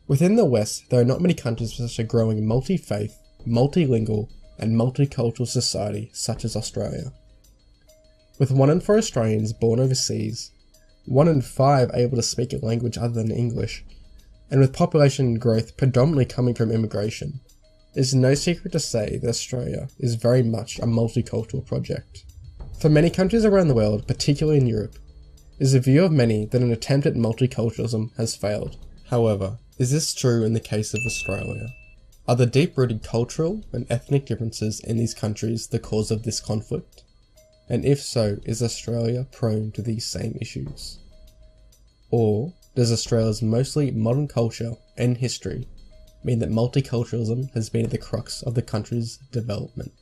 Within the West, there are not many countries with such a growing multi-faith, multilingual, and multicultural society such as Australia. With 1 in 4 Australians born overseas, 1 in 5 able to speak a language other than English, and with population growth predominantly coming from immigration, it is no secret to say that Australia is very much a multicultural project. For many countries around the world, particularly in Europe, it is the view of many that an attempt at multiculturalism has failed. However, is this true in the case of Australia? Are the deep-rooted cultural and ethnic differences in these countries the cause of this conflict? And if so, is Australia prone to these same issues? Or does Australia's mostly modern culture and history mean that multiculturalism has been at the crux of the country's development?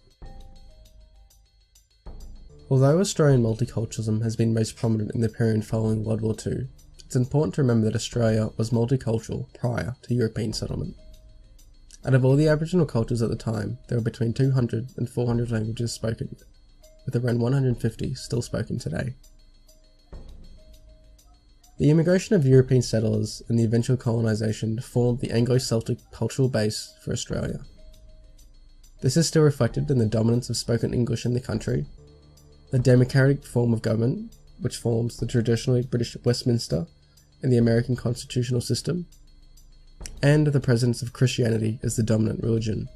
Although Australian multiculturalism has been most prominent in the period following World War II, it's important to remember that Australia was multicultural prior to European settlement. Out of all the Aboriginal cultures at the time, there were between 200 and 400 languages spoken, with around 150 still spoken today. The immigration of European settlers and the eventual colonisation formed the Anglo-Celtic cultural base for Australia. This is still reflected in the dominance of spoken English in the country, the democratic form of government, which forms the traditionally British Westminster and the American constitutional system, and the presence of Christianity as the dominant religion.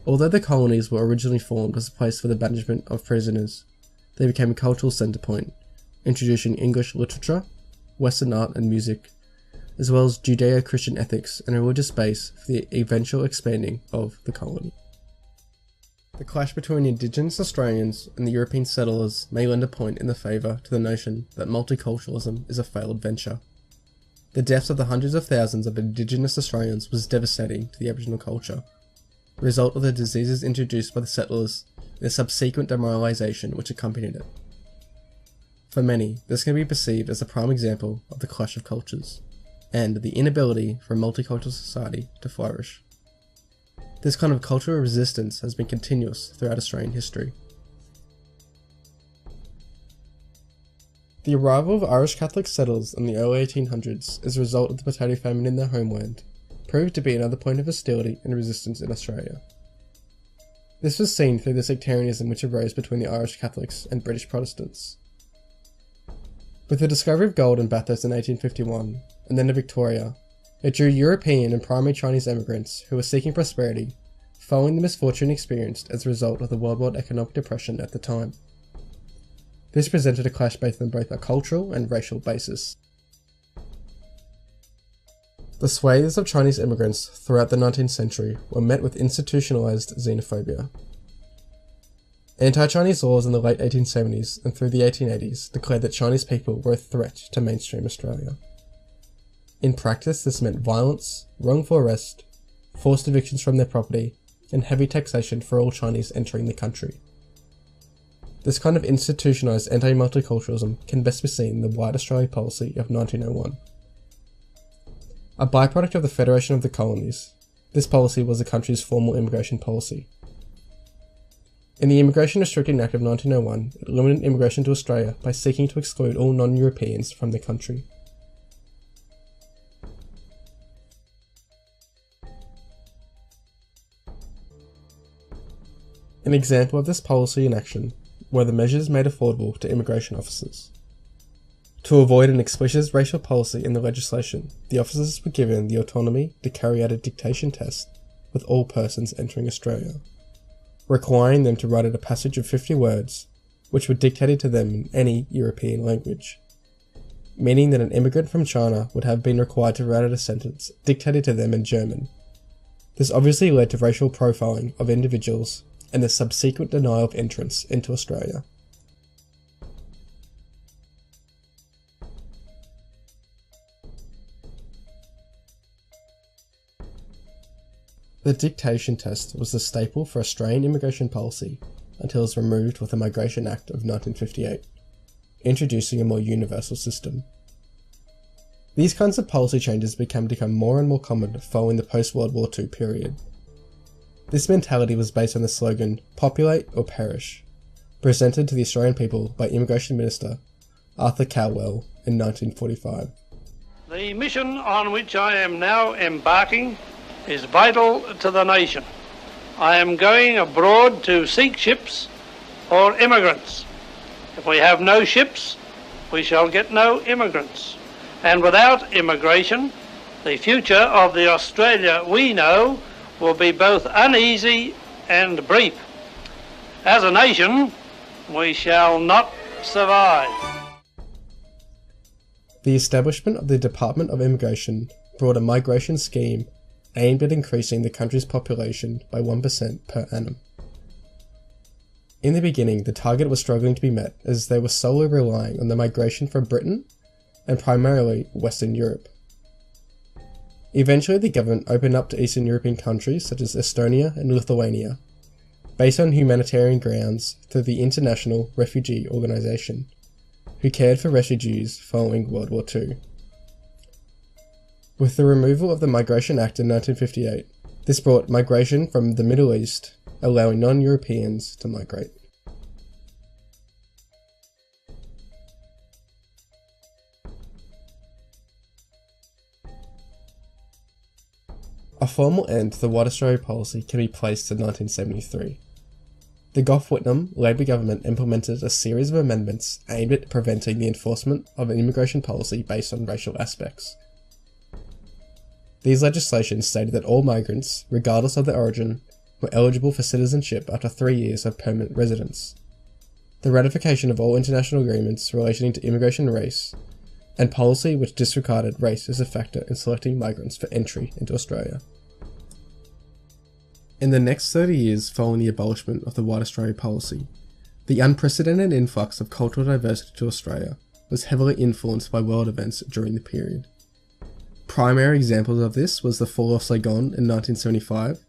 Although the colonies were originally formed as a place for the banishment of prisoners, they became a cultural centre point, introducing English literature, Western art and music, as well as Judeo-Christian ethics and a religious base for the eventual expanding of the colony. The clash between Indigenous Australians and the European settlers may lend a point in the favour to the notion that multiculturalism is a failed venture. The deaths of the hundreds of thousands of Indigenous Australians was devastating to the Aboriginal culture, the result of the diseases introduced by the settlers and the subsequent demoralisation which accompanied it. For many, this can be perceived as a prime example of the clash of cultures, and the inability for a multicultural society to flourish. This kind of cultural resistance has been continuous throughout Australian history. The arrival of Irish Catholic settlers in the early 1800s as a result of the potato famine in their homeland proved to be another point of hostility and resistance in Australia. This was seen through the sectarianism which arose between the Irish Catholics and British Protestants. With the discovery of gold in Bathurst in 1851, and then in Victoria, it drew European and primarily Chinese immigrants who were seeking prosperity, following the misfortune experienced as a result of the worldwide economic depression at the time. This presented a clash based on both a cultural and racial basis. The swathes of Chinese immigrants throughout the 19th century were met with institutionalised xenophobia. Anti-Chinese laws in the late 1870s and through the 1880s declared that Chinese people were a threat to mainstream Australia. In practice, this meant violence, wrongful arrest, forced evictions from their property, and heavy taxation for all Chinese entering the country. This kind of institutionalised anti-multiculturalism can best be seen in the White Australia policy of 1901. A byproduct of the Federation of the Colonies, this policy was the country's formal immigration policy. In the Immigration Restricting Act of 1901, it limited immigration to Australia by seeking to exclude all non-Europeans from the country. An example of this policy in action were the measures made affordable to immigration officers. To avoid an explicit racial policy in the legislation, the officers were given the autonomy to carry out a dictation test with all persons entering Australia, requiring them to write out a passage of 50 words, which were dictated to them in any European language, meaning that an immigrant from China would have been required to write out a sentence dictated to them in German. This obviously led to racial profiling of individuals and the subsequent denial of entrance into Australia. The dictation test was the staple for Australian immigration policy until it was removed with the Migration Act of 1958, introducing a more universal system. These kinds of policy changes become more and more common following the post-World War II period. This mentality was based on the slogan, "Populate or Perish," presented to the Australian people by Immigration Minister Arthur Caldwell in 1945. The mission on which I am now embarking is vital to the nation. I am going abroad to seek ships or immigrants. If we have no ships, we shall get no immigrants. And without immigration, the future of the Australia we know will be both uneasy and brief. As a nation, we shall not survive. The establishment of the Department of Immigration brought a migration scheme aimed at increasing the country's population by 1% per annum. In the beginning, the target was struggling to be met as they were solely relying on the migration from Britain and primarily Western Europe. Eventually, the government opened up to Eastern European countries such as Estonia and Lithuania, based on humanitarian grounds through the International Refugee Organization, who cared for refugees following World War II. With the removal of the Migration Act in 1958, this brought migration from the Middle East, allowing non-Europeans to migrate. A formal end to the White Australia policy can be placed in 1973. The Gough-Whitlam Labor government implemented a series of amendments aimed at preventing the enforcement of an immigration policy based on racial aspects. These legislations stated that all migrants, regardless of their origin, were eligible for citizenship after 3 years of permanent residence, the ratification of all international agreements relating to immigration and race, and policy which disregarded race as a factor in selecting migrants for entry into Australia. In the next 30 years following the abolishment of the White Australia policy, the unprecedented influx of cultural diversity to Australia was heavily influenced by world events during the period. Primary examples of this was the fall of Saigon in 1975,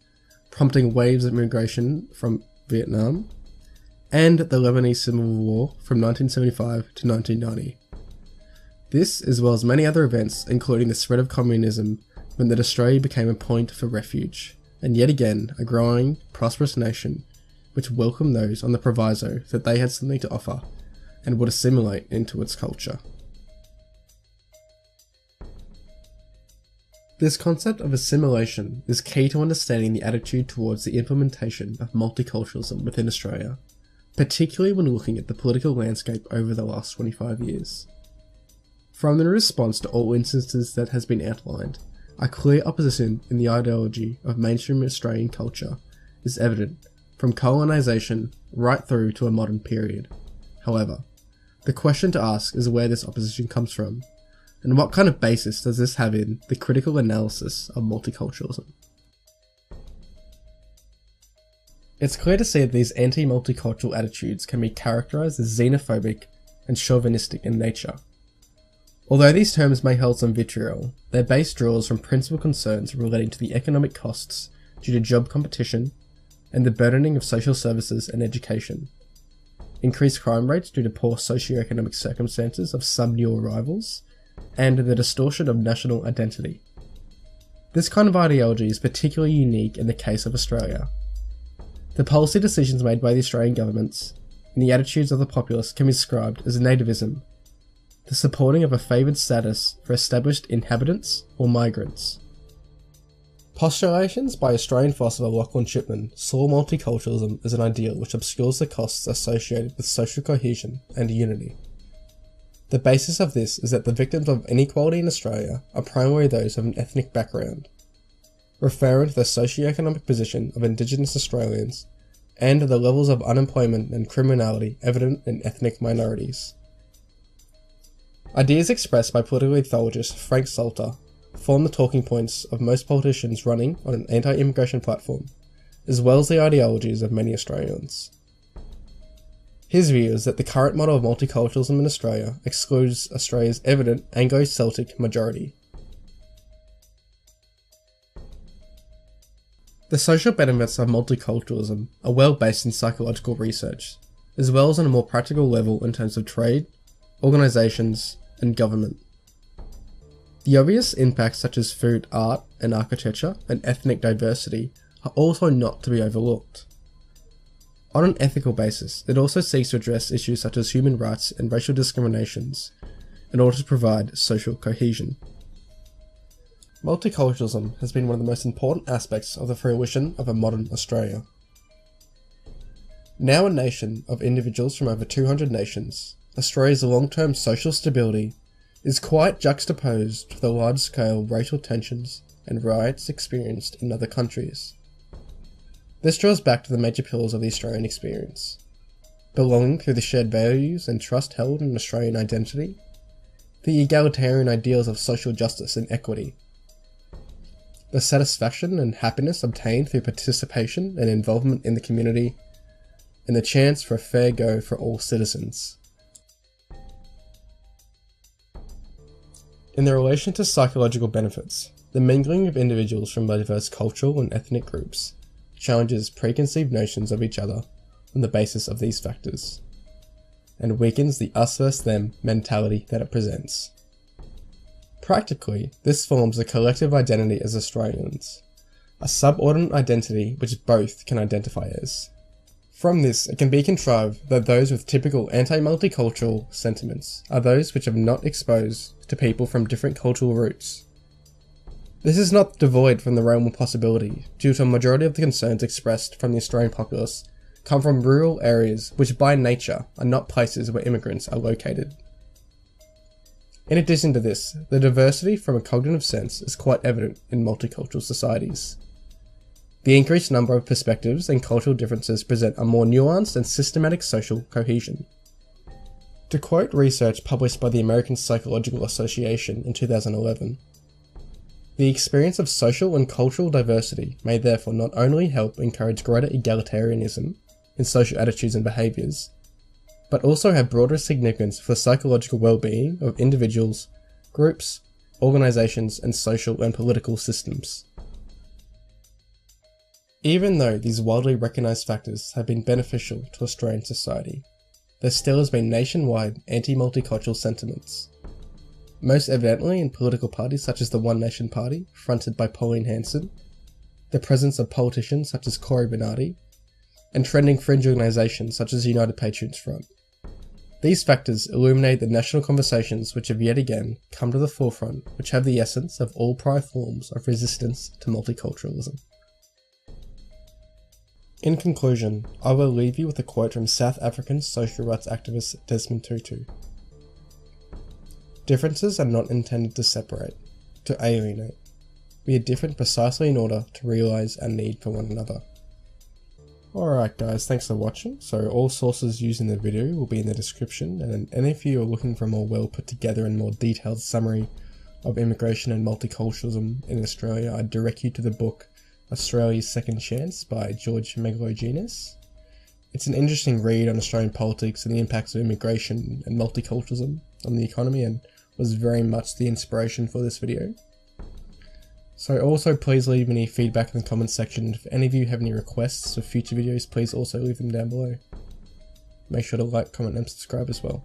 prompting waves of immigration from Vietnam, and the Lebanese Civil War from 1975 to 1990. This, as well as many other events, including the spread of communism, meant that Australia became a point for refuge, and yet again a growing, prosperous nation, which welcomed those on the proviso that they had something to offer and would assimilate into its culture. This concept of assimilation is key to understanding the attitude towards the implementation of multiculturalism within Australia, particularly when looking at the political landscape over the last 25 years. From the response to all instances that has been outlined, a clear opposition in the ideology of mainstream Australian culture is evident from colonisation right through to a modern period. However, the question to ask is where this opposition comes from, and what kind of basis does this have in the critical analysis of multiculturalism? It's clear to see that these anti-multicultural attitudes can be characterised as xenophobic and chauvinistic in nature. Although these terms may hold some vitriol, their base draws from principal concerns relating to the economic costs due to job competition and the burdening of social services and education, increased crime rates due to poor socio-economic circumstances of some new arrivals, and the distortion of national identity. This kind of ideology is particularly unique in the case of Australia. The policy decisions made by the Australian governments and the attitudes of the populace can be described as nativism, the supporting of a favoured status for established inhabitants or migrants. Postulations by Australian philosopher Lachlan Chipman saw multiculturalism as an ideal which obscures the costs associated with social cohesion and unity. The basis of this is that the victims of inequality in Australia are primarily those of an ethnic background, referring to the socio-economic position of Indigenous Australians and the levels of unemployment and criminality evident in ethnic minorities. Ideas expressed by political ethologist Frank Salter form the talking points of most politicians running on an anti-immigration platform, as well as the ideologies of many Australians. His view is that the current model of multiculturalism in Australia excludes Australia's evident Anglo-Celtic majority. The social benefits of multiculturalism are well based in psychological research, as well as on a more practical level in terms of trade, organisations, and government. The obvious impacts such as food, art, and architecture, and ethnic diversity are also not to be overlooked. On an ethical basis, it also seeks to address issues such as human rights and racial discriminations in order to provide social cohesion. Multiculturalism has been one of the most important aspects of the fruition of a modern Australia. Now a nation of individuals from over 200 nations, Australia's long-term social stability is quite juxtaposed to the large-scale racial tensions and riots experienced in other countries. This draws back to the major pillars of the Australian experience: belonging through the shared values and trust held in Australian identity, the egalitarian ideals of social justice and equity, the satisfaction and happiness obtained through participation and involvement in the community, and the chance for a fair go for all citizens. In the relation to psychological benefits, the mingling of individuals from diverse cultural and ethnic groups challenges preconceived notions of each other on the basis of these factors, and weakens the us versus them mentality that it presents. Practically, this forms a collective identity as Australians, a subordinate identity which both can identify as. From this, it can be contrived that those with typical anti-multicultural sentiments are those which have not exposed to people from different cultural roots. This is not devoid from the realm of possibility, due to a majority of the concerns expressed from the Australian populace come from rural areas which by nature are not places where immigrants are located. In addition to this, the diversity from a cognitive sense is quite evident in multicultural societies. The increased number of perspectives and cultural differences present a more nuanced and systematic social cohesion. To quote research published by the American Psychological Association in 2011, the experience of social and cultural diversity may therefore not only help encourage greater egalitarianism in social attitudes and behaviours, but also have broader significance for the psychological well-being of individuals, groups, organisations, and social and political systems. Even though these widely recognised factors have been beneficial to Australian society, there still has been nationwide anti-multicultural sentiments, most evidently in political parties such as the One Nation Party, fronted by Pauline Hanson, the presence of politicians such as Cory Bernardi, and trending fringe organisations such as United Patriots Front. These factors illuminate the national conversations which have yet again come to the forefront, which have the essence of all prior forms of resistance to multiculturalism. In conclusion, I will leave you with a quote from South African social rights activist Desmond Tutu. "Differences are not intended to separate, to alienate. We are different precisely in order to realise our need for one another." Alright guys, thanks for watching. So all sources used in the video will be in the description, and if you are looking for a more well put together and more detailed summary of immigration and multiculturalism in Australia, I direct you to the book Australia's Second Chance by George Megalogenis. It's an interesting read on Australian politics and the impacts of immigration and multiculturalism on the economy, and was very much the inspiration for this video. So also please leave any feedback in the comments section. If any of you have any requests for future videos, please also leave them down below. Make sure to like, comment and subscribe as well.